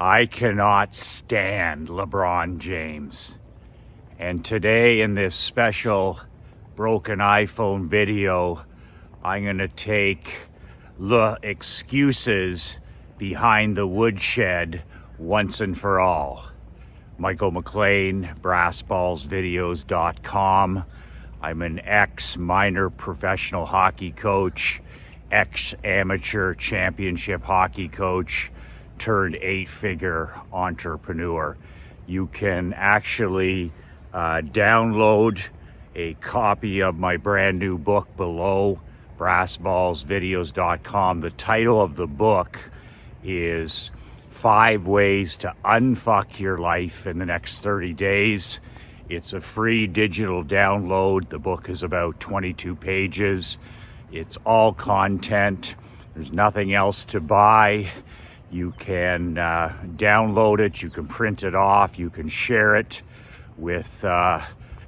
I cannot stand LeBron James. And today in this special broken iPhone video, I'm going to take the excuses behind the woodshed once and for all. Michael McLean, brassballsvideos.com. I'm an ex-minor professional hockey coach, ex-amateur championship hockey coach, turned 8-figure entrepreneur. You can actually download a copy of my brand new book below, brassballsvideos.com. The title of the book is 5 Ways to Unfuck Your Life in the Next 30 Days. It's a free digital download. The book is about 22 pages. It's all content. There's nothing else to buy. You can download it, you can print it off, you can share it with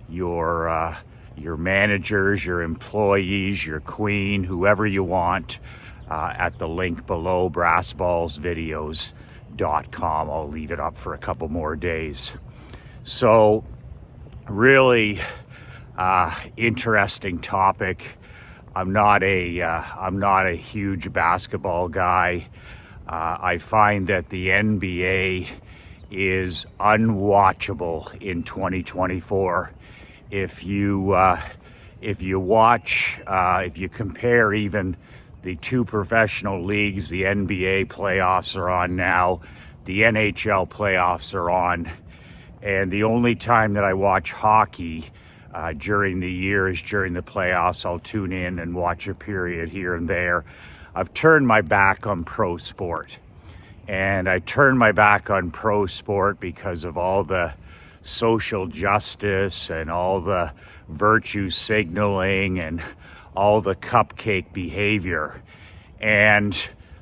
your managers, your employees, your queen, whoever you want, at the link below, brassballsvideos.com. I'll leave it up for a couple more days. So, really interesting topic. I'm not a huge basketball guy. I find that the NBA is unwatchable in 2024. If you compare even the two professional leagues, the NBA playoffs are on now, the NHL playoffs are on, and the only time that I watch hockey during the year is during the playoffs. I'll tune in and watch a period here and there. I've turned my back on pro sport. And I turned my back on pro sport because of all the social justice and all the virtue signaling and all the cupcake behavior. And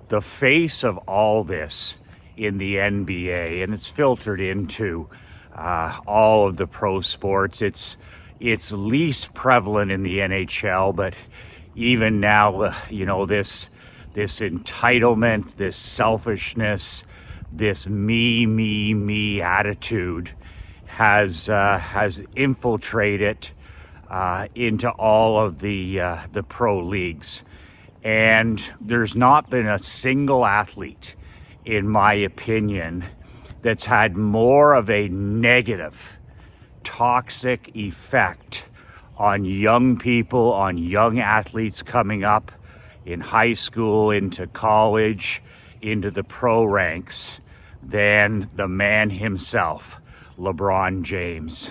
the face of all this in the NBA, and it's filtered into all of the pro sports. It's least prevalent in the NHL, but even now, this entitlement, this selfishness, this me attitude has infiltrated into all of the pro leagues. And there's not been a single athlete, in my opinion, that's had more of a negative, toxic effect on young people, on young athletes coming up in high school, into college, into the pro ranks, than the man himself, LeBron James.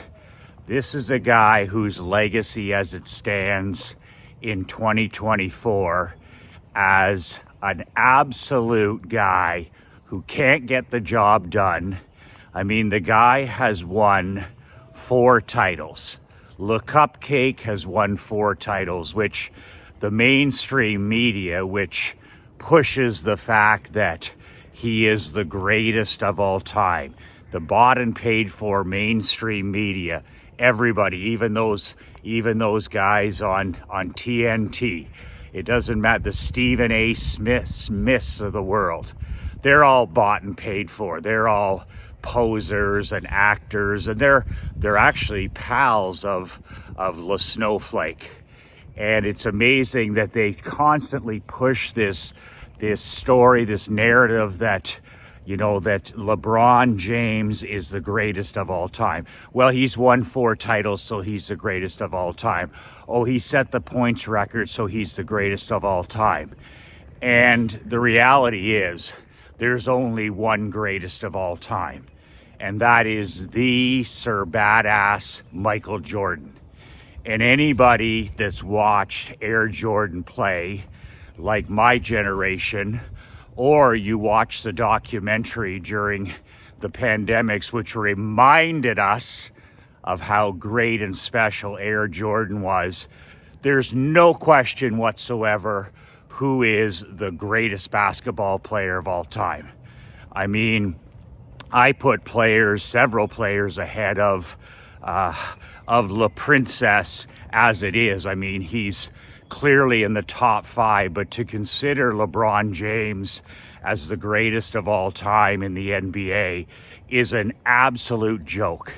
This is a guy whose legacy as it stands in 2024 as an absolute guy who can't get the job done. I mean, the guy has won 4 titles. Le Cupcake has won 4 titles, which the mainstream media, which pushes the fact that he is the greatest of all time, the bought and paid for mainstream media, everybody, even those guys on TNT, it doesn't matter, the Stephen A. Smiths of the world, they're all bought and paid for. They're all posers and actors, and they're actually pals of Le Snowflake. And it's amazing that they constantly push this story, this narrative that, that LeBron James is the greatest of all time. Well, he's won 4 titles, so he's the greatest of all time. Oh, he set the points record, so he's the greatest of all time. And the reality is, there's only one greatest of all time. And that is the Sir Badass Michael Jordan. And anybody that's watched Air Jordan play, like my generation, or you watch the documentary during the pandemics, which reminded us of how great and special Air Jordan was, there's no question whatsoever who is the greatest basketball player of all time. I mean, I put several players ahead of La Princess as it is. I mean, he's clearly in the top 5, but to consider LeBron James as the greatest of all time in the NBA is an absolute joke.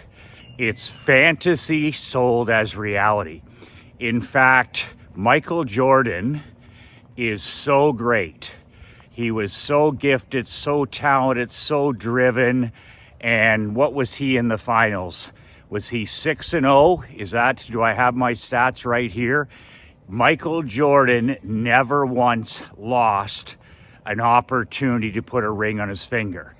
It's fantasy sold as reality. In fact, Michael Jordan is so great. He was so gifted, so talented, so driven. And what was he in the finals? Was he 6-0? Do I have my stats right here? Michael Jordan never once lost an opportunity to put a ring on his finger.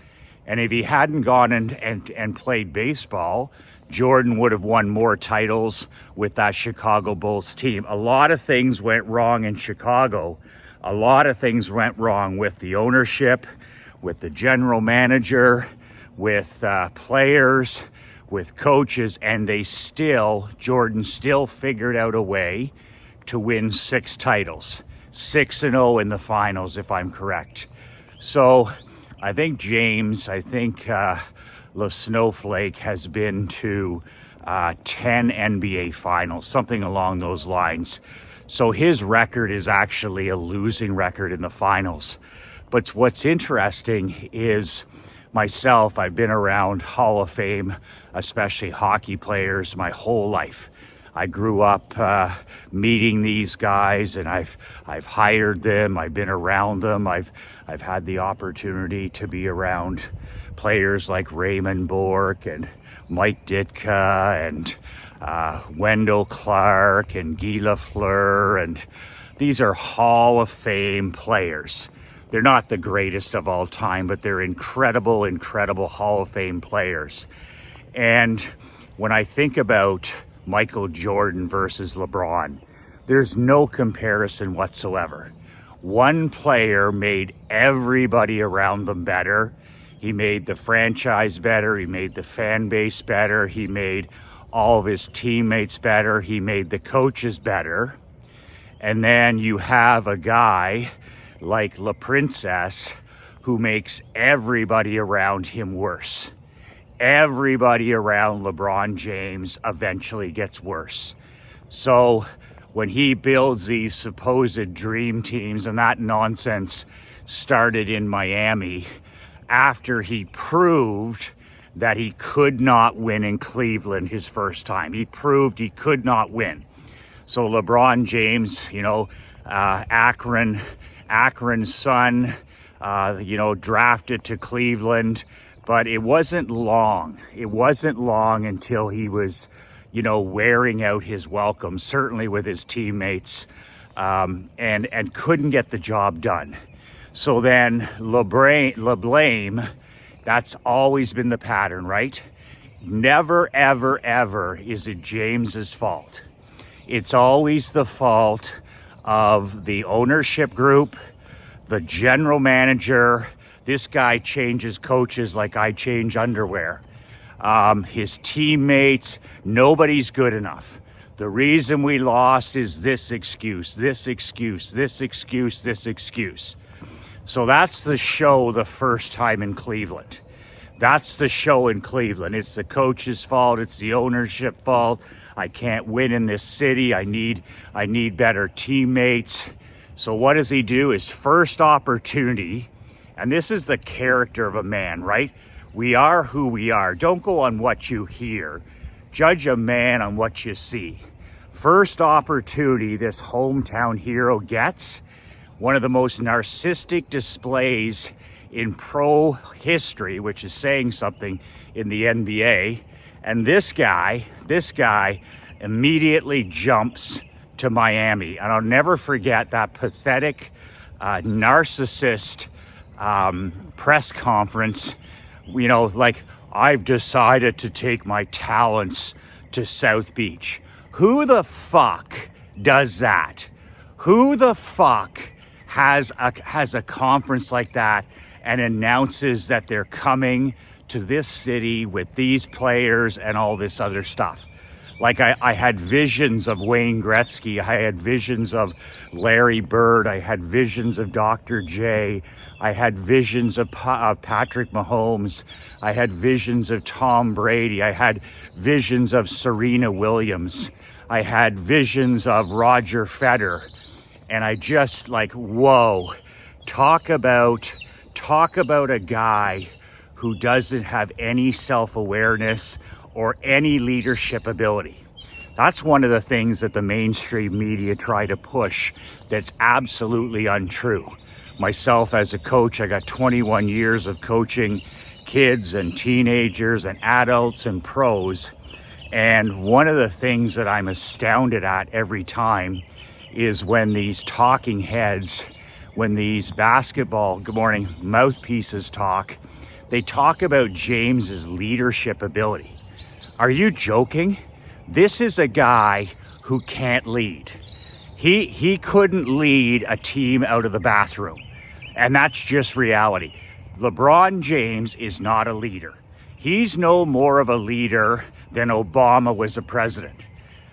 And if he hadn't gone and played baseball, Jordan would have won more titles with that Chicago Bulls team. A lot of things went wrong in Chicago. A lot of things went wrong with the ownership, with the general manager, with players, with coaches, and Jordan still figured out a way to win 6 titles. 6-0 in the finals, if I'm correct. So I think Le Snowflake has been to 10 NBA finals, something along those lines. So his record is actually a losing record in the finals. But what's interesting is myself, I've been around Hall of Fame, especially hockey players, my whole life. I grew up meeting these guys, and I've hired them. I've been around them. I've had the opportunity to be around players like Raymond Bourque and Mike Ditka and Wendell Clark and Guy Lafleur, and these are Hall of Fame players. They're not the greatest of all time, but they're incredible, incredible Hall of Fame players. And when I think about Michael Jordan versus LeBron, there's no comparison whatsoever. One player made everybody around them better. He made the franchise better. He made the fan base better. He made all of his teammates better. He made the coaches better. And then you have a guy like La Princess who makes everybody around him worse. Everybody around LeBron James eventually gets worse. So when he builds these supposed dream teams, and that nonsense started in Miami after he proved that he could not win in Cleveland his first time. He proved he could not win. So LeBron James, Akron's son, drafted to Cleveland, but it wasn't long. It wasn't long until he was, wearing out his welcome, certainly with his teammates, and couldn't get the job done. So then blame, that's always been the pattern, right? Never, ever, ever is it James's fault. It's always the fault of the ownership group, the general manager. This guy changes coaches like I change underwear. His teammates, nobody's good enough. The reason we lost is this excuse, this excuse, this excuse, this excuse. So that's the show the first time in Cleveland. That's the show in Cleveland. It's the coach's fault. It's the ownership fault. I can't win in this city. I need better teammates. So what does he do? His first opportunity, and this is the character of a man, right? We are who we are. Don't go on what you hear. Judge a man on what you see. First opportunity this hometown hero gets, one of the most narcissistic displays in pro history, which is saying something in the NBA. And this guy immediately jumps to Miami. And I'll never forget that pathetic narcissist press conference. I've decided to take my talents to South Beach. Who the fuck does that? Who the fuck has a conference like that and announces that they're coming to this city with these players and all this other stuff? I had visions of Wayne Gretzky. I had visions of Larry Bird. I had visions of Dr. J. I had visions of Patrick Mahomes. I had visions of Tom Brady. I had visions of Serena Williams. I had visions of Roger Federer. And I just whoa, talk about Talk about a guy who doesn't have any self-awareness or any leadership ability. That's one of the things that the mainstream media try to push that's absolutely untrue. Myself as a coach, I got 21 years of coaching kids and teenagers and adults and pros. And one of the things that I'm astounded at every time is when these talking heads, when these basketball, good morning, mouthpieces talk, they talk about James's leadership ability. Are you joking? This is a guy who can't lead. He couldn't lead a team out of the bathroom. And that's just reality. LeBron James is not a leader. He's no more of a leader than Obama was a president.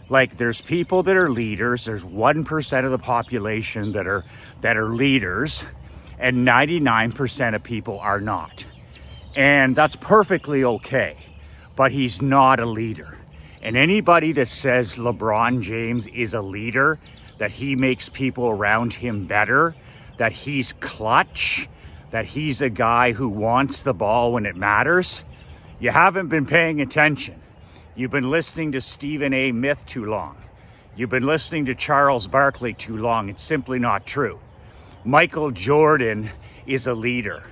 Like, there's people that are leaders. There's 1% of the population that are leaders, and 99% of people are not. And that's perfectly okay, but he's not a leader. And anybody that says LeBron James is a leader, that he makes people around him better, that he's clutch, that he's a guy who wants the ball when it matters, you haven't been paying attention. You've been listening to Stephen A. Myth too long. You've been listening to Charles Barkley too long. It's simply not true. Michael Jordan is a leader.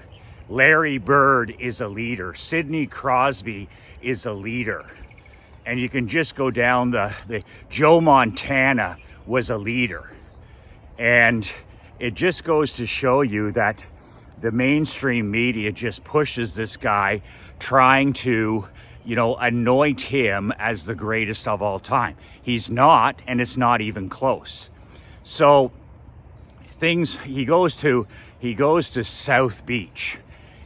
Larry Bird is a leader. Sidney Crosby is a leader. And you can just go down the Joe Montana was a leader. And it just goes to show you that the mainstream media just pushes this guy, trying to, anoint him as the greatest of all time. He's not, and it's not even close. So he goes to South Beach,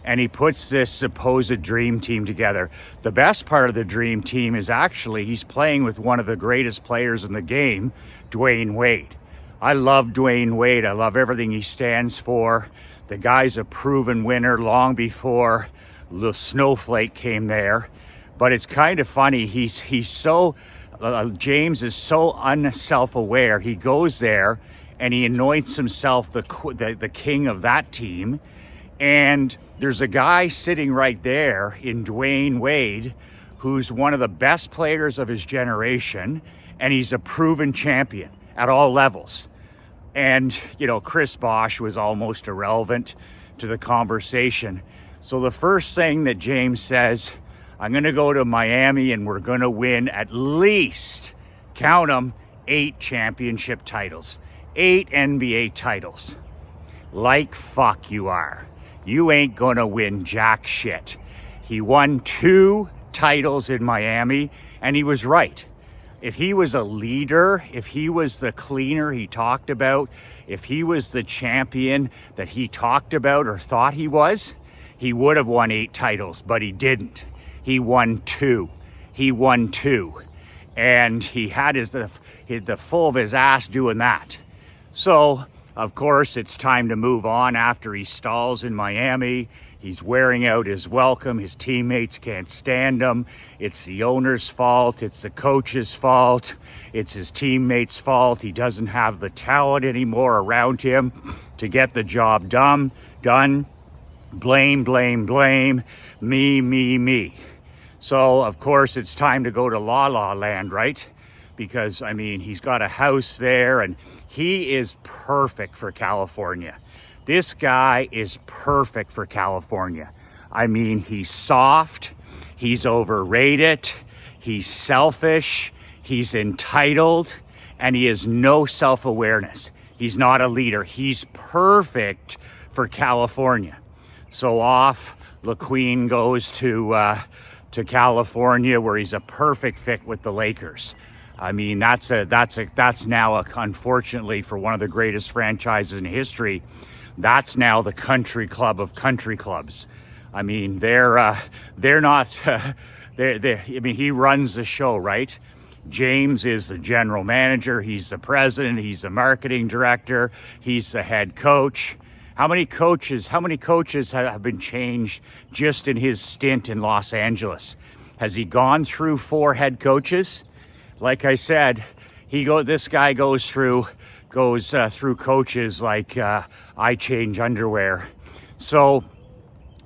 and he puts this supposed dream team together. The best part of the dream team is actually he's playing with one of the greatest players in the game, Dwayne Wade. I love Dwayne Wade. I love everything he stands for. The guy's a proven winner long before the snowflake came there. But it's kind of funny. He's so James is so unself-aware. He goes there and he anoints himself the king of that team. And there's a guy sitting right there in Dwayne Wade, who's one of the best players of his generation, and he's a proven champion at all levels. And, Chris Bosh was almost irrelevant to the conversation. So the first thing that James says, I'm going to go to Miami and we're going to win at least, count them, 8 championship titles, 8 NBA titles. Like fuck you are. You ain't going to win jack shit. He won 2 titles in Miami, and he was right. If he was a leader, if he was the cleaner he talked about, if he was the champion that he talked about or thought he was, he would have won 8 titles, but he didn't. He won 2. And he had the full of his ass doing that. So, of course, it's time to move on after he stalls in Miami. He's wearing out his welcome. His teammates can't stand him. It's the owner's fault. It's the coach's fault. It's his teammates' fault. He doesn't have the talent anymore around him to get the job done. Blame. Me. So, of course, it's time to go to La La Land, right? Because, he's got a house there, and he is perfect for California. This guy is perfect for California. He's soft, he's overrated, he's selfish, he's entitled, and he has no self-awareness. He's not a leader. He's perfect for California. So off LaQueen goes to California, where he's a perfect fit with the Lakers. That's now unfortunately, for one of the greatest franchises in history, that's now the country club of country clubs. They're not. He runs the show, right? James is the general manager. He's the president. He's the marketing director. He's the head coach. How many coaches have been changed just in his stint in Los Angeles? Has he gone through 4 head coaches? Like I said, this guy goes through coaches like I change underwear. So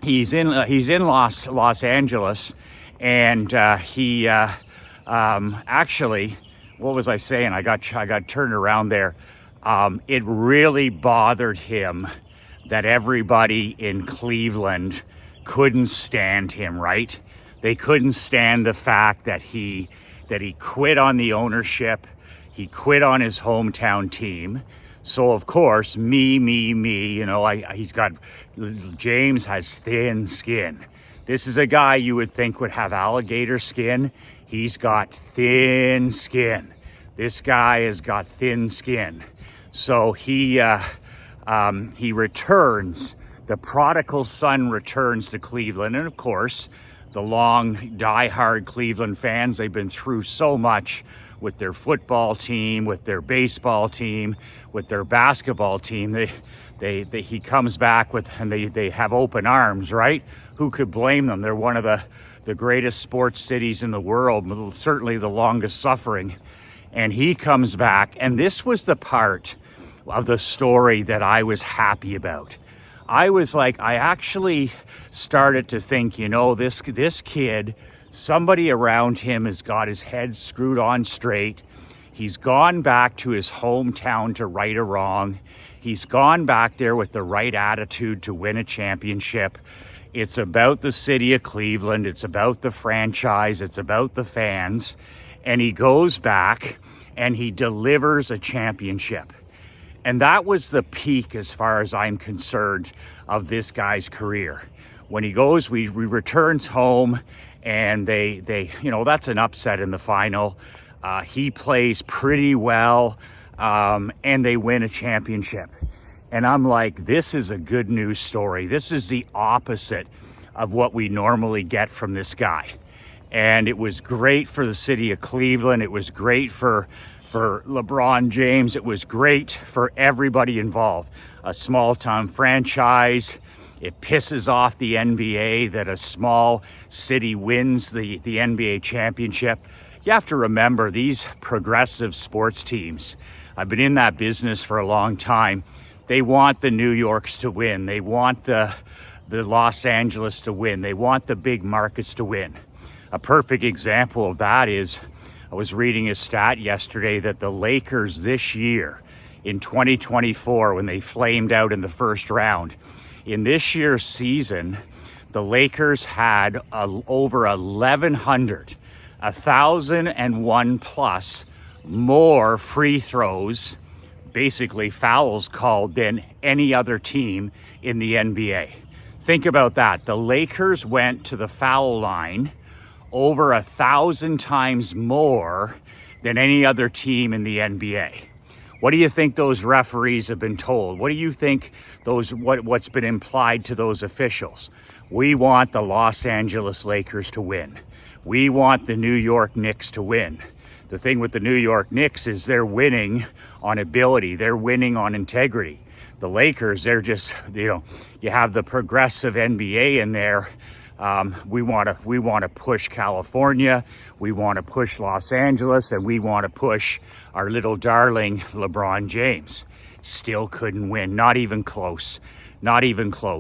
he's in Los Angeles, and he actually, what was I saying? I got turned around there. It really bothered him that everybody in Cleveland couldn't stand him, right? They couldn't stand the fact that he quit on the ownership, he quit on his hometown team. So of course, me, you know, James has thin skin. This is a guy you would think would have alligator skin. He's got thin skin. This guy has got thin skin. So he returns, the prodigal son returns to Cleveland. And of course, the long, diehard Cleveland fans, they've been through so much with their football team, with their baseball team, with their basketball team. He comes back with, and they have open arms, right? Who could blame them? They're one of the greatest sports cities in the world, certainly the longest suffering. And he comes back, and this was the part of the story that I was happy about. I was like, I actually started to think, you know, this kid, somebody around him has got his head screwed on straight. He's gone back to his hometown to right a wrong. He's gone back there with the right attitude to win a championship. It's about the city of Cleveland. It's about the franchise. It's about the fans. And he goes back and he delivers a championship. And that was the peak, as far as I'm concerned, of this guy's career. When he goes, we returns home, and they you know, that's an upset in the final. He plays pretty well, and they win a championship. And I'm like, this is a good news story. This is the opposite of what we normally get from this guy. And it was great for the city of Cleveland. It was great for Lebron James. It was great for everybody involved. A small-town franchise. It pisses off the NBA that a small city wins the NBA championship. You have to remember, these progressive sports teams, I've been in that business for a long time. They want the New Yorks to win. They want the Los Angeles to win. They want the big markets to win. A perfect example of that is, I was reading a stat yesterday that the Lakers this year, in 2024, when they flamed out in the first round, in this year's season, the Lakers had over 1,001 plus more free throws, basically fouls called, than any other team in the NBA. Think about that. The Lakers went to the foul line over 1,000 times more than any other team in the NBA. What do you think those referees have been told? What do you think what's been implied to those officials? We want the Los Angeles Lakers to win. We want the New York Knicks to win. The thing with the New York Knicks is they're winning on ability. They're winning on integrity. The Lakers, they're just, you know, you have the progressive NBA in there. We want to push California, we want to push Los Angeles, and we want to push our little darling LeBron James. Still couldn't win, not even close.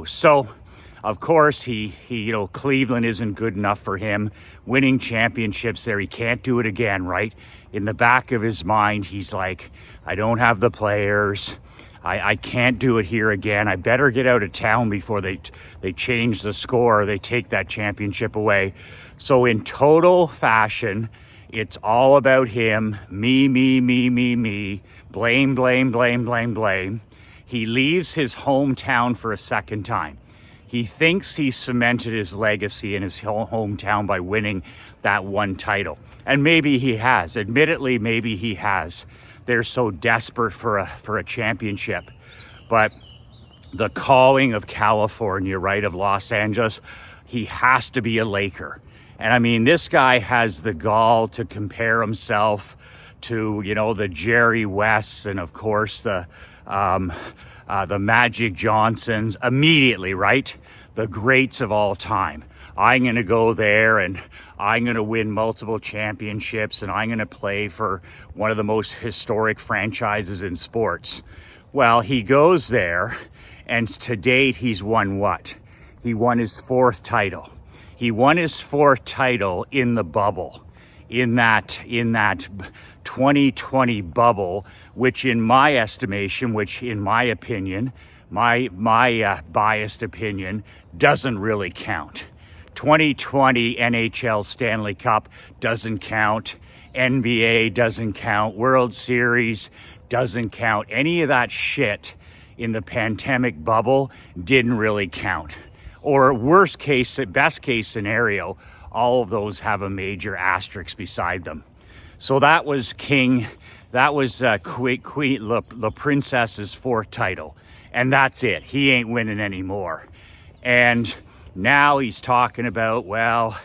So, of course, he you know, Cleveland isn't good enough for him. Winning championships there, he can't do it again, right? In the back of his mind, he's like, I don't have the players. I can't do it here again. I better get out of town before they change the score, or they take that championship away. So in total fashion, it's all about him. Me. Blame. He leaves his hometown for a second time. He thinks he cemented his legacy in his hometown by winning that one title. And maybe he has. Admittedly, maybe he has. They're so desperate for a championship. But the calling of California, right, of Los Angeles, he has to be a Laker. And I mean, this guy has the gall to compare himself to, you know, the Jerry Wests and, of course, the Magic Johnsons immediately, right? The greats of all time. I'm going to go there and I'm going to win multiple championships and I'm going to play for one of the most historic franchises in sports. Well, he goes there And to date, he's won what? He won his fourth title. He won his fourth title in the bubble, in that 2020 bubble, which in my estimation, which in my opinion, my biased opinion, doesn't really count. 2020 NHL Stanley Cup doesn't count. NBA doesn't count. World Series doesn't count. Any of that shit in the pandemic bubble didn't really count. Or best case scenario, all of those have a major asterisk beside them. So that was Queen La Princess's fourth title. And that's it. He ain't winning anymore. And now he's talking about, well,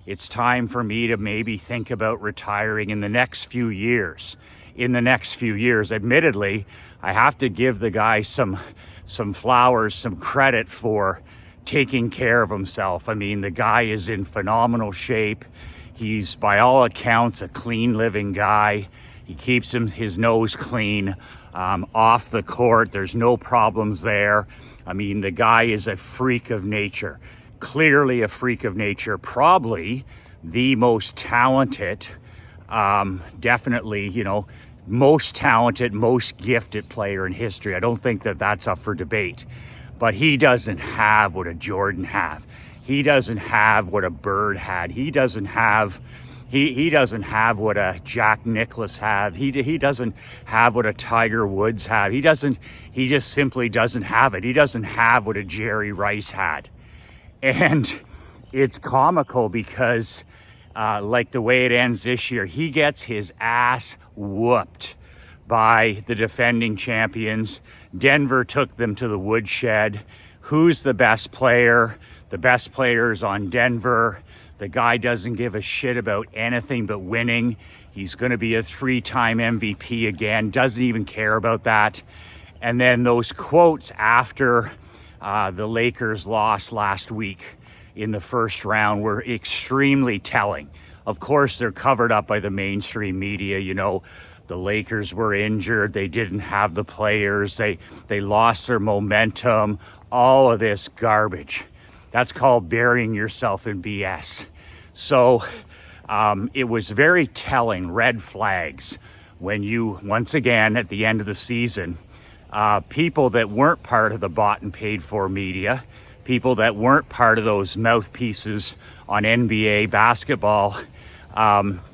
it's time for me to maybe think about retiring in the next few years. Admittedly, I have to give the guy some flowers, some credit for taking care of himself. I mean, the guy is in phenomenal shape. He's, by all accounts, a clean living guy. He keeps his nose clean off the court. There's no problems there. I mean, the guy is a freak of nature. Clearly a freak of nature. Probably the most talented, definitely, most talented, most gifted player in history. I don't think that that's up for debate. But he doesn't have what a Jordan have. He doesn't have what a Bird had. He doesn't have what a Jack Nicklaus had. He doesn't have what a Tiger Woods had. He just simply doesn't have it. He doesn't have what a Jerry Rice had. And it's comical because like the way it ends this year, he gets his ass whooped by the defending champions. Denver took them to the woodshed. Who's the best player? The best player is on Denver. The guy doesn't give a shit about anything but winning. He's going to be a 3-time MVP again. Doesn't even care about that. And then those quotes after the Lakers lost last week in the first round were extremely telling. Of course, they're covered up by the mainstream media. The Lakers were injured. They didn't have the players. They lost their momentum. All of this garbage. That's called burying yourself in BS. So it was very telling, red flags, when you, once again, at the end of the season, people that weren't part of the bought and paid for media, people that weren't part of those mouthpieces on NBA basketball,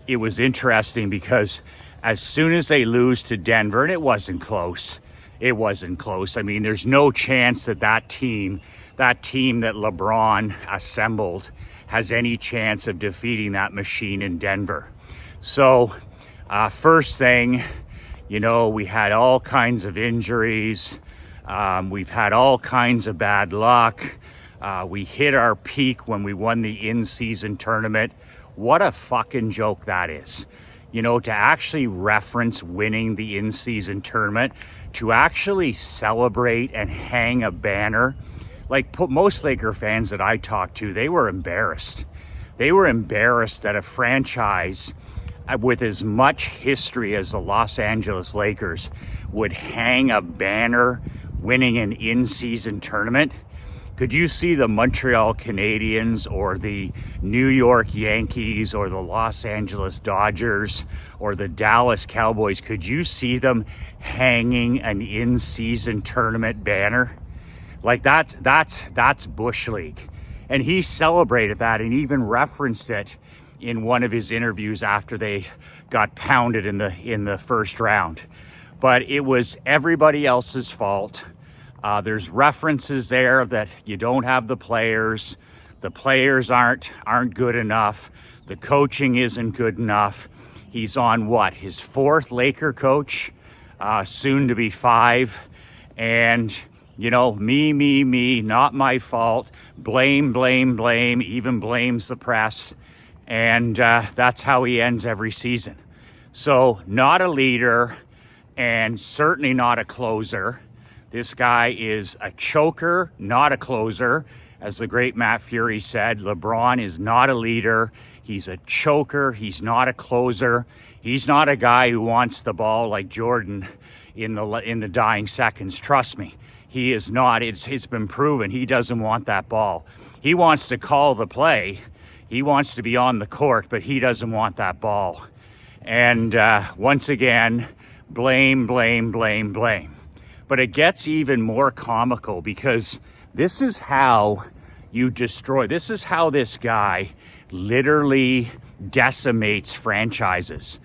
it was interesting because as soon as they lose to Denver, and it wasn't close. I mean, there's no chance that team that LeBron assembled has any chance of defeating that machine in Denver. So first thing, we had all kinds of injuries. We've had all kinds of bad luck. We hit our peak when we won the in-season tournament. What a fucking joke that is. To actually reference winning the in-season tournament, to actually celebrate and hang a banner. Like most Laker fans that I talked to, they were embarrassed. They were embarrassed that a franchise with as much history as the Los Angeles Lakers would hang a banner winning an in-season tournament. Could you see the Montreal Canadiens or the New York Yankees or the Los Angeles Dodgers or the Dallas Cowboys? Could you see them hanging an in-season tournament banner? Like that's Bush League. And he celebrated that and even referenced it in one of his interviews after they got pounded in the first round. But it was everybody else's fault. There's references there that you don't have the players. The players aren't good enough. The coaching isn't good enough. He's on what? His fourth Laker coach, soon to be 5. And, me, not my fault. Blame, even blames the press. And that's how he ends every season. So not a leader and certainly not a closer. This guy is a choker, not a closer. As the great Matt Fury said, LeBron is not a leader. He's a choker. He's not a closer. He's not a guy who wants the ball like Jordan in the dying seconds. Trust me. He is not. It's been proven he doesn't want that ball. He wants to call the play. He wants to be on the court, but he doesn't want that ball. And once again, blame. But it gets even more comical because this is how you destroy. This is how this guy literally decimates franchises.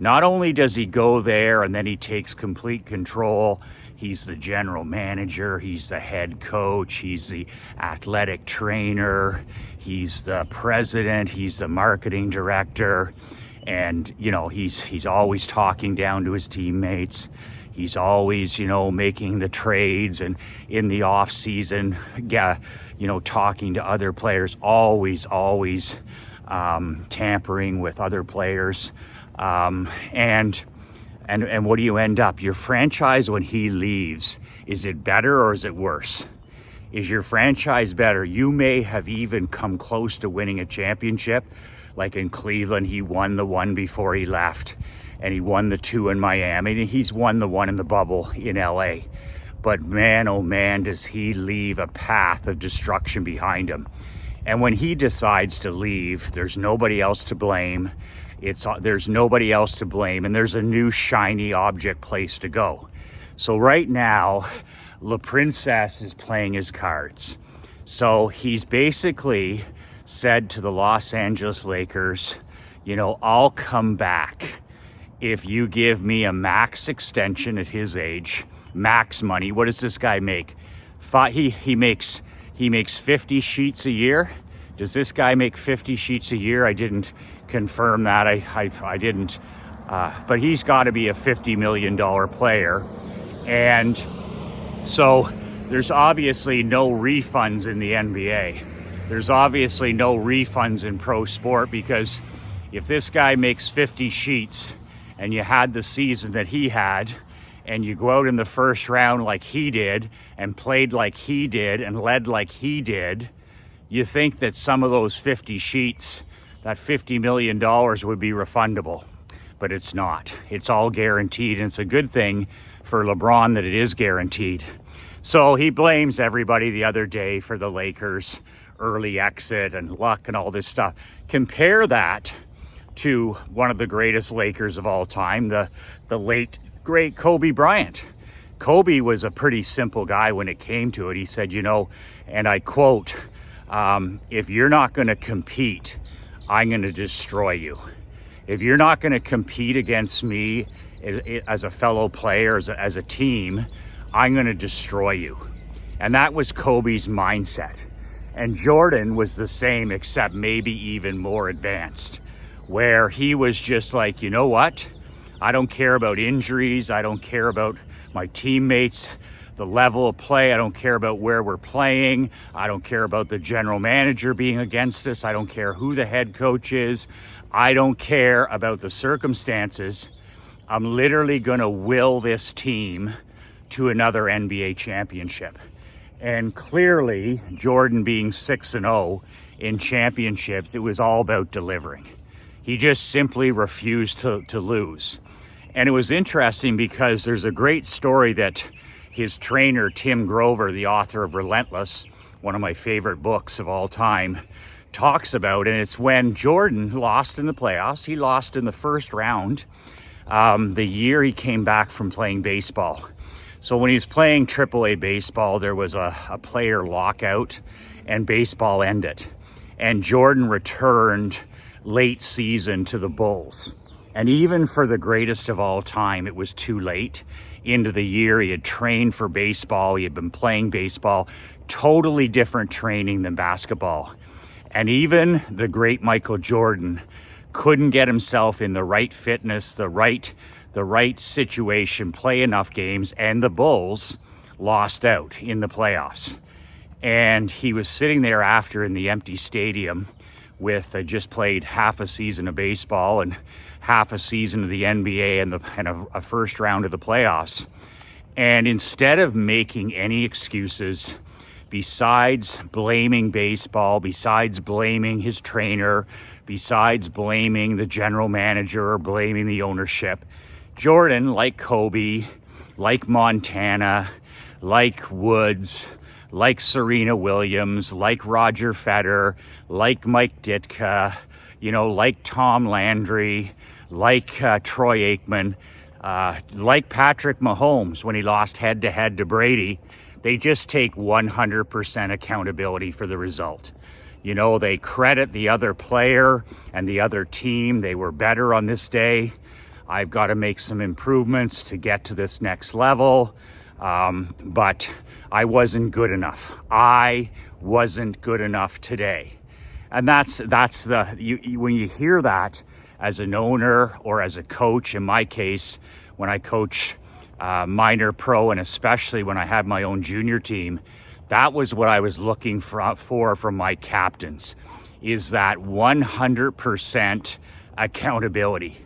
Not only does he go there and then he takes complete control, he's the general manager, he's the head coach, he's the athletic trainer, he's the president, he's the marketing director, and he's always talking down to his teammates. He's always, making the trades, and in the off season, talking to other players, always tampering with other players. And what do you end up? Your franchise, when he leaves, is it better or is it worse? Is your franchise better? You may have even come close to winning a championship. Like in Cleveland, he won the one before he left, and he won the two in Miami, and he's won the one in the bubble in LA. But man, oh man, does he leave a path of destruction behind him. And when he decides to leave, there's nobody else to blame. There's nobody else to blame, and there's a new shiny object place to go. So right now, Le Princess is playing his cards. So he's basically said to the Los Angeles Lakers, I'll come back if you give me a max extension at his age, max money. What does this guy make? He makes 50 sheets a year. Does this guy make 50 sheets a year? I didn't confirm that. I didn't. But he's got to be a $50 million player. And so there's obviously no refunds in the NBA. There's obviously no refunds in pro sport, because if this guy makes 50 sheets and you had the season that he had, and you go out in the first round like he did and played like he did and led like he did, you think that some of those 50 sheets, that $50 million would be refundable. But it's not. It's all guaranteed, and it's a good thing for LeBron that it is guaranteed. So he blames everybody the other day for the Lakers' early exit and luck and all this stuff. Compare that to one of the greatest Lakers of all time, the late, great Kobe Bryant. Kobe was a pretty simple guy when it came to it. He said, and I quote, if you're not going to compete, I'm going to destroy you. If you're not going to compete against me as a fellow player, as a team, I'm going to destroy you. And that was Kobe's mindset. And Jordan was the same, except maybe even more advanced, where he was just like, you know what? I don't care about injuries. I don't care about my teammates, the level of play. I don't care about where we're playing. I don't care about the general manager being against us. I don't care who the head coach is. I don't care about the circumstances. I'm literally going to will this team to another NBA championship. And clearly, Jordan being 6-0 in championships, it was all about delivering. He just simply refused to lose. And it was interesting because there's a great story that his trainer, Tim Grover, the author of Relentless, one of my favorite books of all time, talks about. And it's when Jordan lost in the playoffs. He lost in the first round the year he came back from playing baseball. So when he was playing AAA baseball, there was a player lockout and baseball ended. And Jordan returned late season to the Bulls. And even for the greatest of all time, it was too late into the year. He had trained for baseball. He had been playing baseball, totally different training than basketball. And even the great Michael Jordan couldn't get himself in the right fitness, the right situation, play enough games, and the Bulls lost out in the playoffs. And he was sitting there after in the empty stadium with just played half a season of baseball and half a season of the NBA and a first round of the playoffs. And instead of making any excuses, besides blaming baseball, besides blaming his trainer, besides blaming the general manager or blaming the ownership, Jordan, like Kobe, like Montana, like Woods, like Serena Williams, like Roger Federer, like Mike Ditka, like Tom Landry, like Troy Aikman, like Patrick Mahomes when he lost head-to-head to Brady. They just take 100% accountability for the result. They credit the other player and the other team. They were better on this day. I've got to make some improvements to get to this next level. But I wasn't good enough. I wasn't good enough today. And that's when you hear that as an owner or as a coach, in my case, when I coach minor pro, and especially when I had my own junior team, that was what I was looking for from my captains, is that 100% accountability.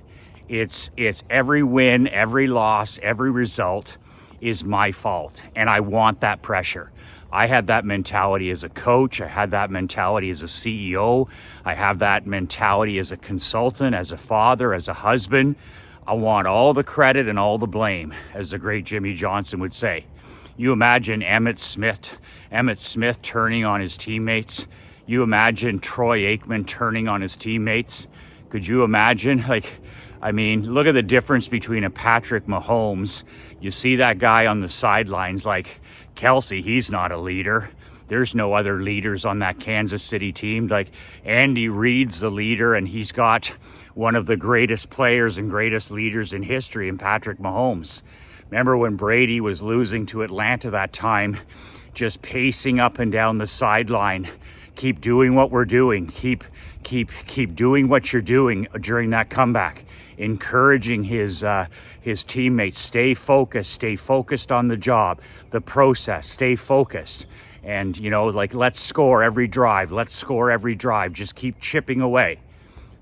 It's every win, every loss, every result is my fault, and I want that pressure. I had that mentality as a coach. I had that mentality as a CEO. I have that mentality as a consultant, as a father, as a husband. I want all the credit and all the blame, as the great Jimmy Johnson would say. You imagine Emmett Smith turning on his teammates. You imagine Troy Aikman turning on his teammates. Could you imagine? Look at the difference between a Patrick Mahomes. You see that guy on the sidelines like Kelsey, he's not a leader. There's no other leaders on that Kansas City team. Like Andy Reid's the leader, and he's got one of the greatest players and greatest leaders in history in Patrick Mahomes. Remember when Brady was losing to Atlanta that time, just pacing up and down the sideline. Keep doing what we're doing. Keep doing what you're doing during that comeback. Encouraging his teammates, stay focused on the job, the process, stay focused. And, let's score every drive. Just keep chipping away.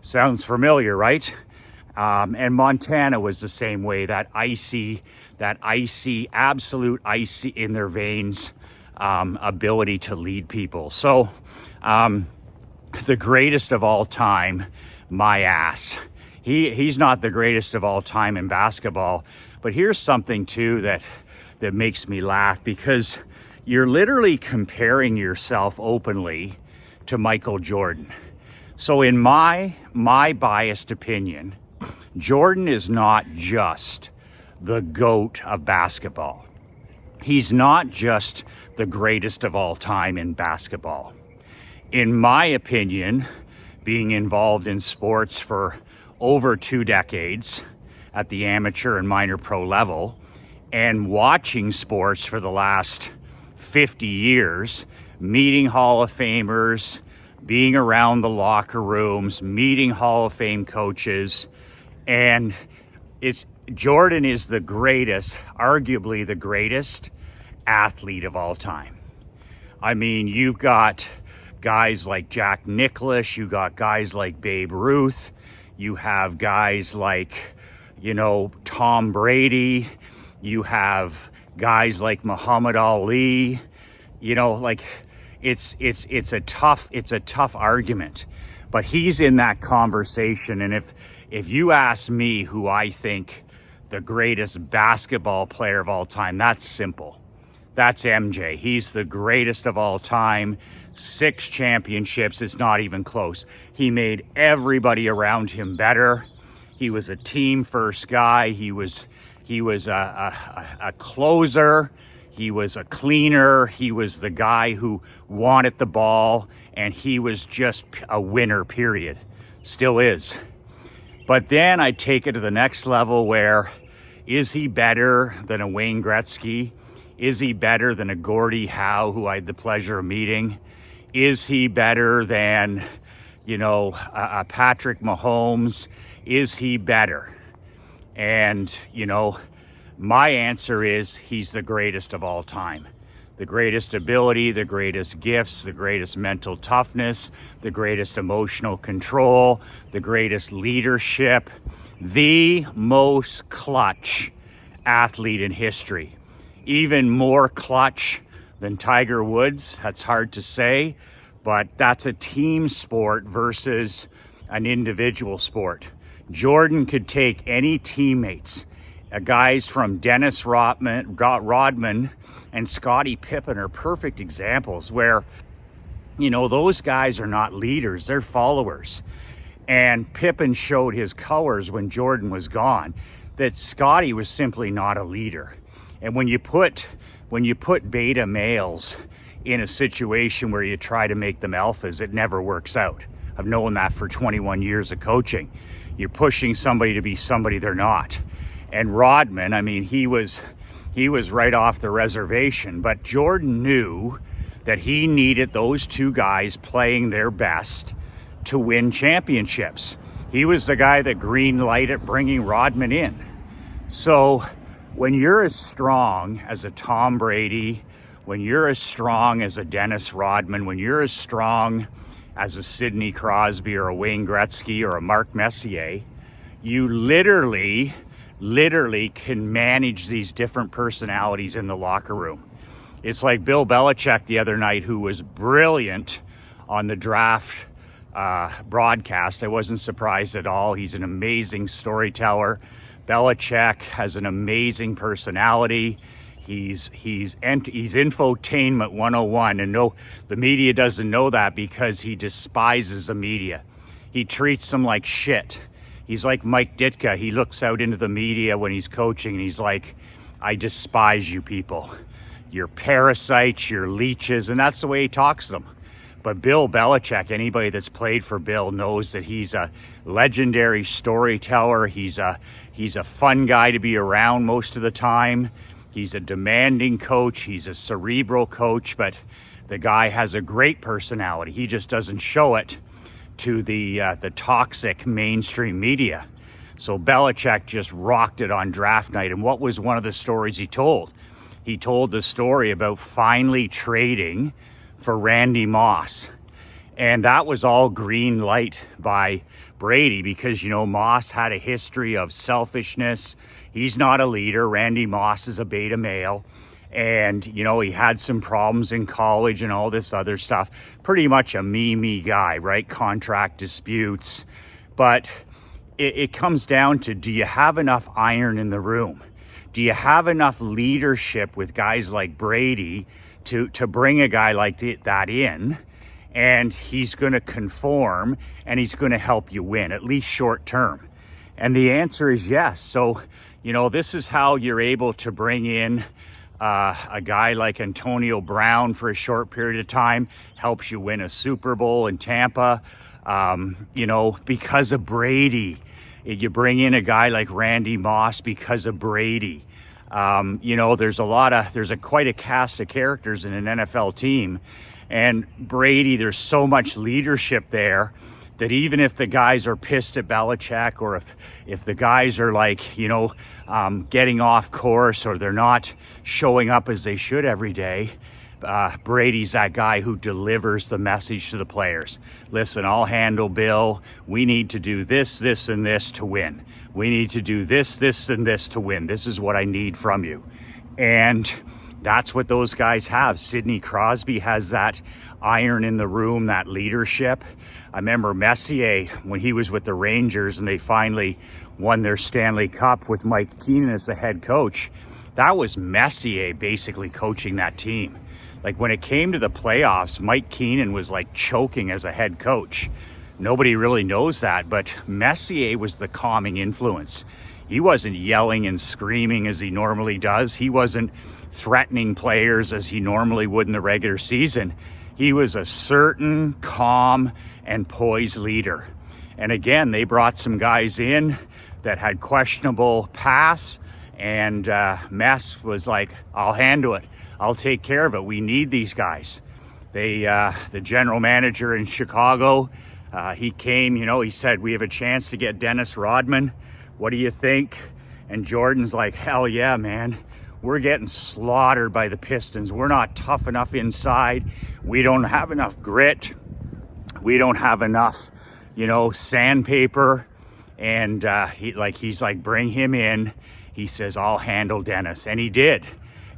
Sounds familiar, right? And Montana was the same way, that icy, absolute icy in their veins ability to lead people. So the greatest of all time, my ass. He's not the greatest of all time in basketball, but here's something too that makes me laugh, because you're literally comparing yourself openly to Michael Jordan. So in my biased opinion, Jordan is not just the GOAT of basketball. He's not just the greatest of all time in basketball. In my opinion, being involved in sports for over 2 decades at the amateur and minor pro level, and watching sports for the last 50 years, meeting Hall of Famers, being around the locker rooms, meeting Hall of Fame coaches, and Jordan is the greatest, arguably the greatest athlete of all time. You've got guys like Jack Nicklaus, you got guys like Babe Ruth, you have guys like, Tom Brady, you have guys like Muhammad Ali, it's a tough argument, but he's in that conversation. And if you ask me who I think the greatest basketball player of all time, that's simple. That's MJ. He's the greatest of all time. 6 championships. It's not even close. He made everybody around him better. He was a team first guy. He was a closer. He was a cleaner. He was the guy who wanted the ball, and he was just a winner, period. Still is. But then I take it to the next level, where is he better than a Wayne Gretzky? Is he better than a Gordie Howe, who I had the pleasure of meeting? Is he better than, a Patrick Mahomes? Is he better? And, my answer is he's the greatest of all time. The greatest ability, the greatest gifts, the greatest mental toughness, the greatest emotional control, the greatest leadership, the most clutch athlete in history. Even more clutch than Tiger Woods. That's hard to say, but that's a team sport versus an individual sport. Jordan could take any teammates, Guys from Dennis Rodman and Scottie Pippen are perfect examples where, those guys are not leaders, they're followers. And Pippen showed his colors when Jordan was gone, that Scottie was simply not a leader. And when you put beta males in a situation where you try to make them alphas, it never works out. I've known that for 21 years of coaching. You're pushing somebody to be somebody they're not. And Rodman, I mean, he was right off the reservation, but Jordan knew that he needed those two guys playing their best to win championships. He was the guy that green lighted bringing Rodman in. So when you're as strong as a Tom Brady, when you're as strong as a Dennis Rodman, when you're as strong as a Sidney Crosby or a Wayne Gretzky or a Mark Messier, you literally can manage these different personalities in the locker room. It's like Bill Belichick the other night, who was brilliant on the draft broadcast. I wasn't surprised at all. He's an amazing storyteller. Belichick has an amazing personality. He's infotainment 101, and no, the media doesn't know that because he despises the media. He treats them like shit. He's like Mike Ditka. He looks out into the media when he's coaching and he's like, I despise you people. You're parasites, you're leeches, and that's the way he talks to them. But Bill Belichick, anybody that's played for Bill knows that he's a legendary storyteller. He's a fun guy to be around most of the time. He's a demanding coach. He's a cerebral coach, but the guy has a great personality. He just doesn't show it to the toxic mainstream media. So Belichick just rocked it on draft night. And what was one of the stories he told? He told the story about finally trading for Randy Moss. And that was all green light by Brady because, Moss had a history of selfishness. He's not a leader. Randy Moss is a beta male. And, he had some problems in college and all this other stuff. Pretty much a me guy, right? Contract disputes. But it comes down to, do you have enough iron in the room? Do you have enough leadership with guys like Brady to bring a guy like that in, and he's going to conform and he's going to help you win, at least short term? And the answer is yes. So, this is how you're able to bring in a guy like Antonio Brown for a short period of time, helps you win a Super Bowl in Tampa, because of Brady. You bring in a guy like Randy Moss because of Brady. There's quite a cast of characters in an NFL team, and Brady, there's so much leadership there that even if the guys are pissed at Belichick, or if the guys are getting off course, or they're not showing up as they should every day, Brady's that guy who delivers the message to the players. Listen, I'll handle Bill. We need to do this, this, and this to win. We need to do this, this, and this to win. This is what I need from you. And that's what those guys have. Sidney Crosby has that iron in the room, that leadership. I remember Messier when he was with the Rangers and they finally won their Stanley Cup with Mike Keenan as the head coach. That was Messier basically coaching that team. Like when it came to the playoffs, Mike Keenan was like choking as a head coach. Nobody really knows that, but Messier was the calming influence. He wasn't yelling and screaming as he normally does. He wasn't threatening players as he normally would in the regular season. He was a certain calm and poised leader. And again, they brought some guys in that had questionable past, and Mess was like, I'll handle it. I'll take care of it. We need these guys. The general manager in Chicago, he came, he said, we have a chance to get Dennis Rodman. What do you think? And Jordan's like, hell yeah, man. We're getting slaughtered by the Pistons. We're not tough enough inside. We don't have enough grit. We don't have enough, sandpaper. And he's like, bring him in. He says, I'll handle Dennis. And he did.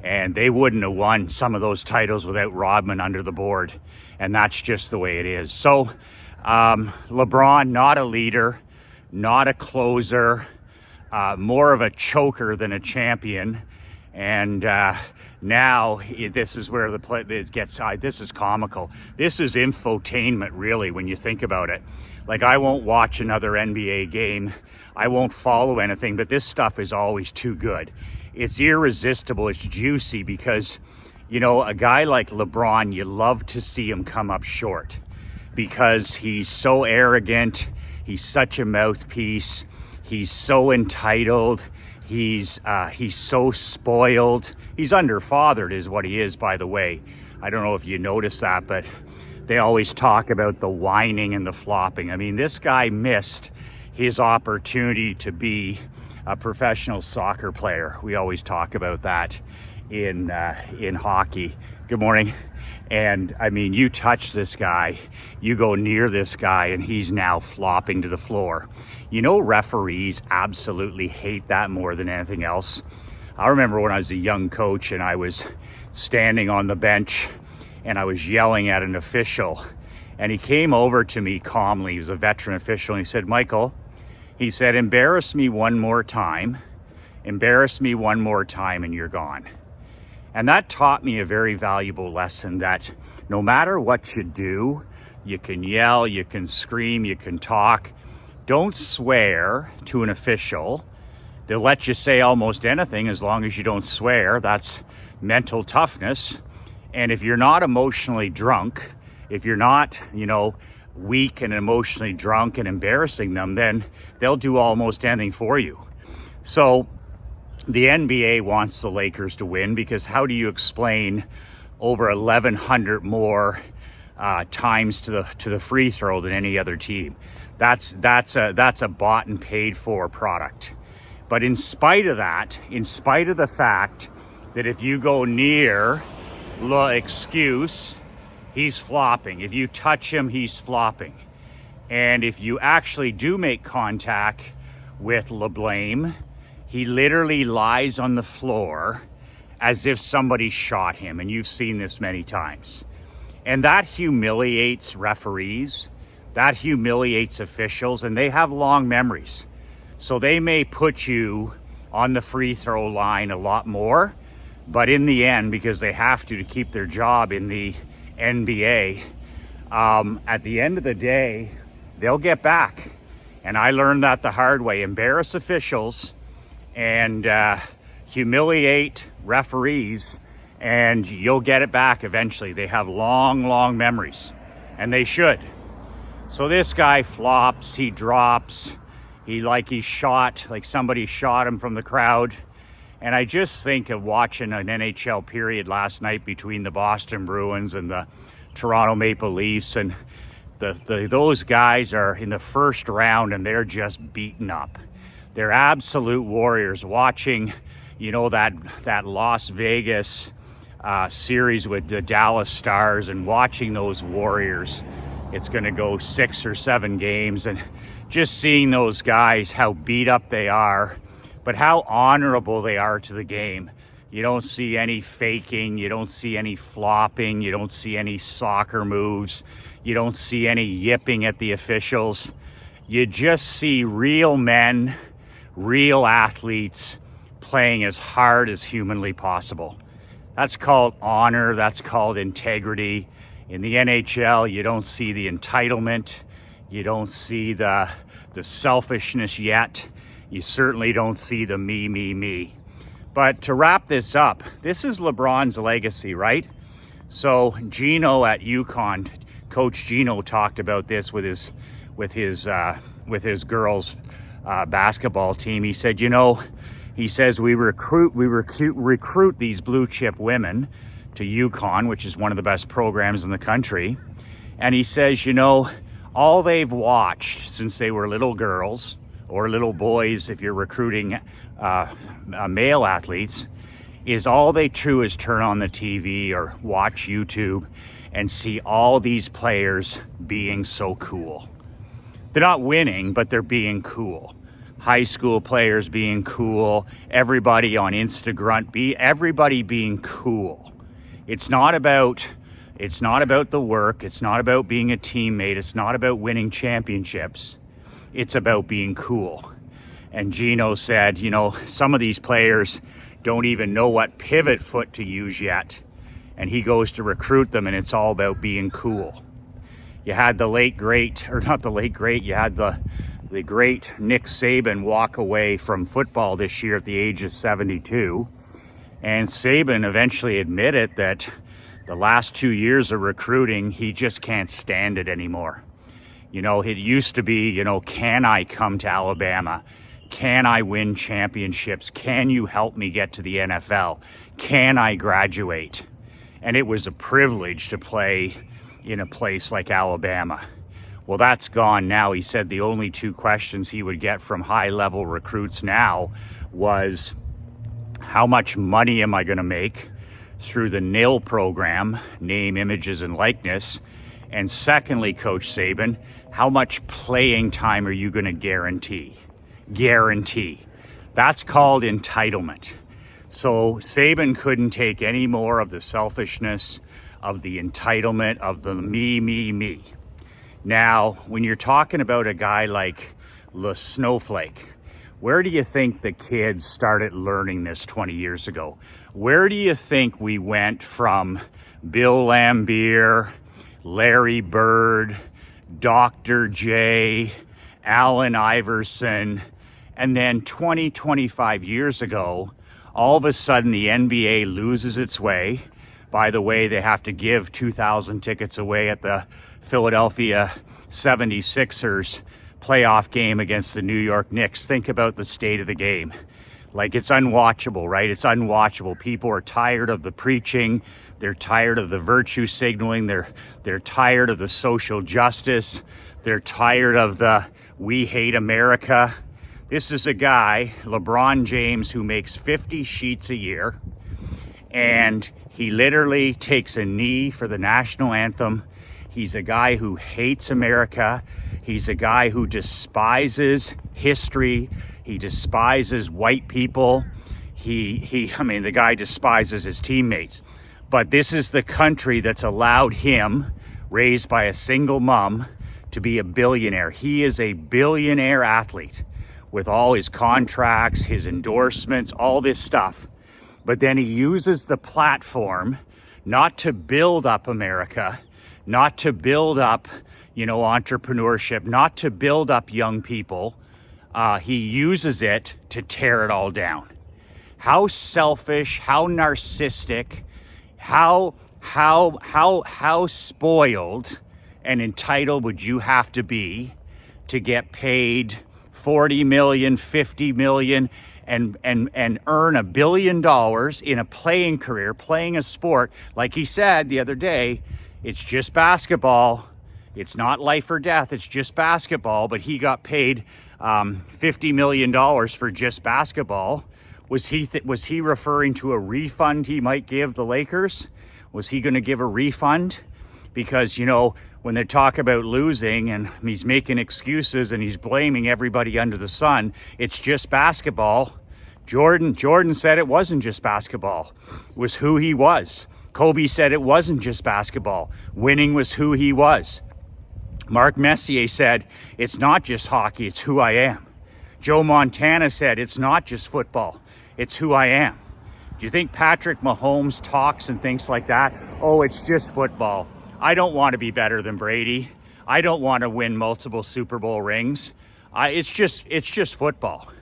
And they wouldn't have won some of those titles without Rodman under the board. And that's just the way it is. So LeBron, not a leader, not a closer, more of a choker than a champion. And now this is where the play it gets. This is comical. This is infotainment, really, when you think about it. Like, I won't watch another NBA game. I won't follow anything, but this stuff is always too good. It's irresistible. It's juicy because, you know, a guy like LeBron, you love to see him come up short because he's so arrogant. He's such a mouthpiece. He's so entitled. He's so spoiled. He's underfathered is what he is, by the way. I don't know if you notice that, but they always talk about the whining and the flopping. I mean, this guy missed his opportunity to be a professional soccer player. We always talk about that in hockey. Good morning. And I mean, you touch this guy, you go near this guy, and he's now flopping to the floor. You know, referees absolutely hate that more than anything else. I remember when I was a young coach and I was standing on the bench and I was yelling at an official, and he came over to me calmly. He was a veteran official, and he said, "Michael," he said, "embarrass me one more time, and you're gone." And that taught me a very valuable lesson, that no matter what you do, you can yell, you can scream, you can talk. Don't swear to an official. They'll let you say almost anything as long as you don't swear. That's mental toughness. And if you're not emotionally drunk, if you're not, you know, weak and emotionally drunk and embarrassing them, then they'll do almost anything for you. So the NBA wants the Lakers to win, because how do you explain over 1,100 more times to the free throw than any other team? That's a bought and paid for product. But in spite of that, in spite of the fact that if you go near, excuse, he's flopping. If you touch him, he's flopping. And if you actually do make contact with LeBron, he literally lies on the floor as if somebody shot him. And you've seen this many times. And that humiliates referees. That humiliates officials. And they have long memories. So they may put you on the free throw line a lot more. But in the end, because they have to keep their job in the NBA, at the end of the day, they'll get back. And I learned that the hard way. Embarrass officials and humiliate referees, and you'll get it back eventually. They have long memories, and they should. So this guy flops, he drops, he's shot, like somebody shot him from the crowd. And I just think of watching an NHL period last night between the Boston Bruins and the Toronto Maple Leafs, and those guys are in the first round and they're just beaten up. They're absolute warriors. Watching, you know, that Las Vegas series with the Dallas Stars, and watching those Warriors, it's going to go 6 or 7 games, and just seeing those guys, how beat up they are, but how honorable they are to the game. You don't see any faking, you don't see any flopping, you don't see any soccer moves, you don't see any yipping at the officials. You just see real men, real athletes playing as hard as humanly possible. That's called honor, that's called integrity. In the NHL, you don't see the entitlement, you don't see the selfishness yet. You certainly don't see the me. But to wrap this up, this is LeBron's legacy, right? So Gino at UConn, Coach Gino, talked about this with his girls basketball team. He said, you know, he says we recruit these blue chip women to UConn, which is one of the best programs in the country. And he says, you know, all they've watched since they were little girls, or little boys if you're recruiting male athletes, is all they do is turn on the TV or watch YouTube and see all these players being so cool. They're not winning, but they're being cool. High school players being cool, everybody on Instagram, everybody being cool. It's not about the work, it's not about being a teammate, it's not about winning championships. It's about being cool. And Gino said, you know, some of these players don't even know what pivot foot to use yet. And he goes to recruit them, and it's all about being cool. You had the late great, or not the late great, you had the great Nick Saban walk away from football this year at the age of 72. And Saban eventually admitted that the last 2 years of recruiting, he just can't stand it anymore. You know, it used to be, you know, can I come to Alabama? Can I win championships? Can you help me get to the NFL? Can I graduate? And it was a privilege to play in a place like Alabama. Well, that's gone now. He said the only two questions he would get from high-level recruits now was, how much money am I going to make through the NIL program, name, images, and likeness? And secondly, Coach Saban, how much playing time are you going to guarantee? Guarantee. That's called entitlement. So Saban couldn't take any more of the selfishness, of the entitlement, of the me. Now, when you're talking about a guy like the Snowflake, where do you think the kids started learning this 20 years ago? Where do you think we went from Bill Laimbeer, Larry Bird, Dr. J, Allen Iverson, and then 20, 25 years ago, all of a sudden the NBA loses its way. By the way, they have to give 2,000 tickets away at the Philadelphia 76ers playoff game against the New York Knicks. Think about the state of the game. Like, it's unwatchable, right? It's unwatchable. People are tired of the preaching. They're tired of the virtue signaling. They're tired of the social justice. They're tired of the we hate America. This is a guy, Lebron James, who makes 50 sheets a year, and he literally takes a knee for the national anthem. He's a guy who hates America. He's a guy who despises history. He despises white people. The guy despises his teammates. But this is the country that's allowed him, raised by a single mom, to be a billionaire. He is a billionaire athlete with all his contracts, his endorsements, all this stuff. But then he uses the platform not to build up America, not to build up, entrepreneurship, not to build up young people. He uses it to tear it all down. How selfish, how narcissistic, how spoiled and entitled would you have to be to get paid $40 million, $50 million, and earn $1 billion in a playing career, playing a sport? Like he said the other day, it's just basketball. It's not life or death. It's just basketball. But he got paid $50 million for just basketball. Was he referring to a refund he might give the Lakers? Was he going to give a refund? Because, when they talk about losing and he's making excuses and he's blaming everybody under the sun, it's just basketball. Jordan said it wasn't just basketball. It was who he was. Kobe said it wasn't just basketball. Winning was who he was. Mark Messier said, it's not just hockey, it's who I am. Joe Montana said, it's not just football, it's who I am. Do you think Patrick Mahomes talks and thinks like that? Oh, it's just football. I don't want to be better than Brady. I don't want to win multiple Super Bowl rings. It's just football.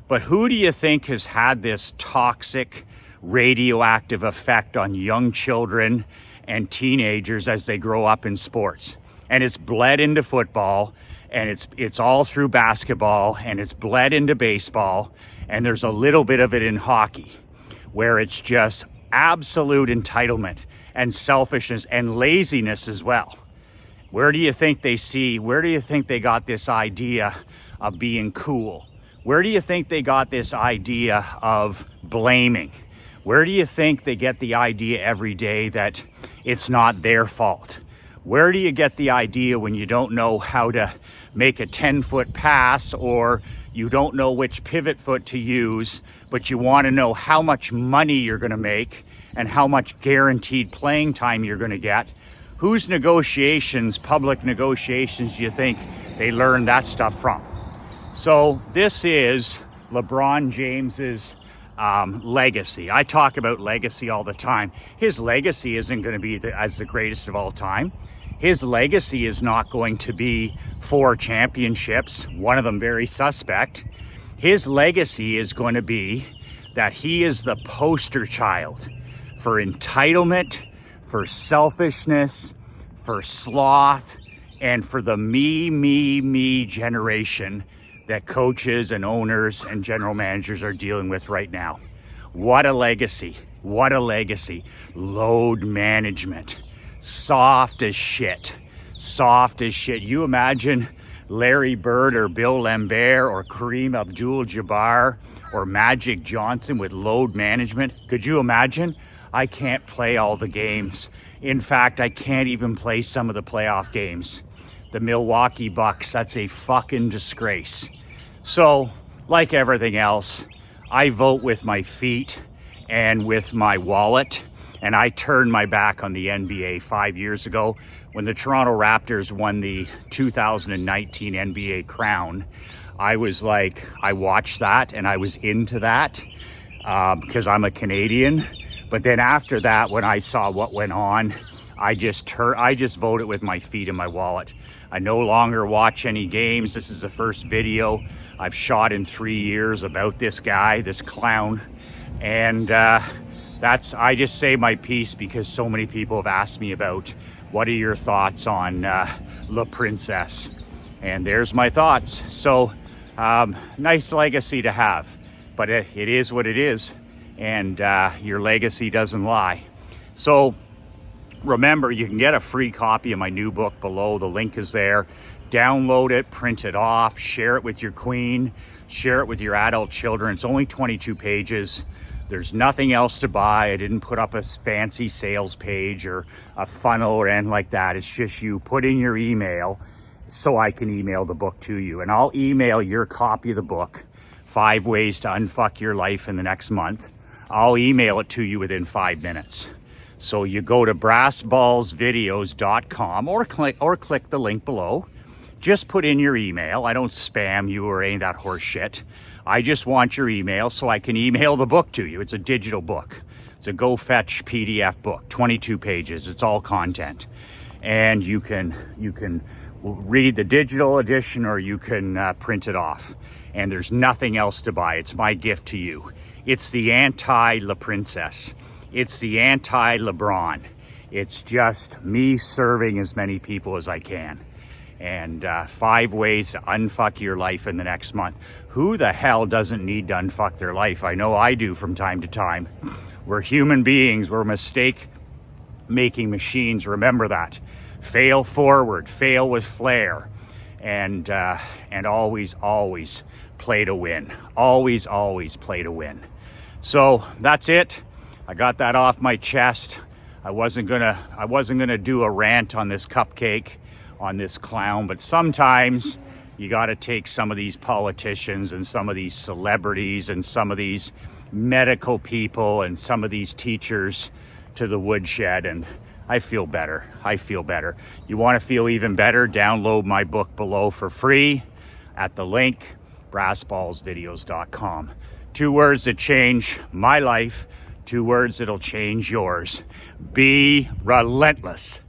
But who do you think has had this toxic, radioactive effect on young children and teenagers as they grow up in sports? And it's bled into football, and it's all through basketball, and it's bled into baseball, and there's a little bit of it in hockey, where it's just absolute entitlement and selfishness and laziness as well. Where do you think they got this idea of being cool? Where do you think they got this idea of blaming? Where do you think they get the idea every day that it's not their fault? Where do you get the idea when you don't know how to make a 10-foot pass, or you don't know which pivot foot to use, but you want to know how much money you're going to make and how much guaranteed playing time you're going to get? Whose negotiations, public negotiations, do you think they learned that stuff from? So this is LeBron James's legacy. I talk about legacy all the time. His legacy isn't going to be as the greatest of all time. His legacy is not going to be 4 championships, one of them very suspect. His legacy is going to be that he is the poster child for entitlement, for selfishness, for sloth, and for the me generation that coaches and owners and general managers are dealing with right now. What a legacy. What a legacy. Load management. Soft as shit. Soft as shit. You imagine Larry Bird or Bill Lambert or Kareem Abdul-Jabbar or Magic Johnson with load management? Could you imagine? I can't play all the games. In fact, I can't even play some of the playoff games. The Milwaukee Bucks, that's a fucking disgrace. So, like everything else, I vote with my feet and with my wallet, and I turned my back on the NBA 5 years ago when the Toronto Raptors won the 2019 NBA crown. I was like, I watched that and I was into that because I'm a Canadian. But then after that, when I saw what went on, I just voted with my feet and my wallet. I no longer watch any games. This is the first video I've shot in 3 years about this guy, this clown. And I just say my piece because so many people have asked me about what are your thoughts on La Princess. And there's my thoughts. So nice legacy to have, but it is what it is. And your legacy doesn't lie. So remember, you can get a free copy of my new book below. The link is there. Download it, print it off, share it with your queen, share it with your adult children. It's only 22 pages. There's nothing else to buy. I didn't put up a fancy sales page or a funnel or anything like that. It's just you put in your email so I can email the book to you. And I'll email your copy of the book, 5 Ways to Unfuck Your Life in the Next Month. I'll email it to you within 5 minutes. So you go to brassballsvideos.com or click the link below. Just put in your email. I don't spam you or any of that horse shit. I just want your email so I can email the book to you. It's a digital book. It's a go fetch PDF book, 22 pages. It's all content. And you can read the digital edition or you can print it off. And there's nothing else to buy. It's my gift to you. It's the anti-La Princess. It's the anti-LeBron. It's just me serving as many people as I can. And 5 ways to unfuck your life in the next month. Who the hell doesn't need to unfuck their life? I know I do from time to time. We're human beings. We're mistake-making machines. Remember that. Fail forward. Fail with flair. And always play to win. Always play to win. So that's it. I got that off my chest. I wasn't gonna do a rant on this cupcake, on this clown, but sometimes you got to take some of these politicians and some of these celebrities and some of these medical people and some of these teachers to the woodshed, and I feel better. I feel better. You want to feel even better? Download my book below for free at the link, brassballsvideos.com. 2 words that change my life, 2 words that'll change yours. Be relentless.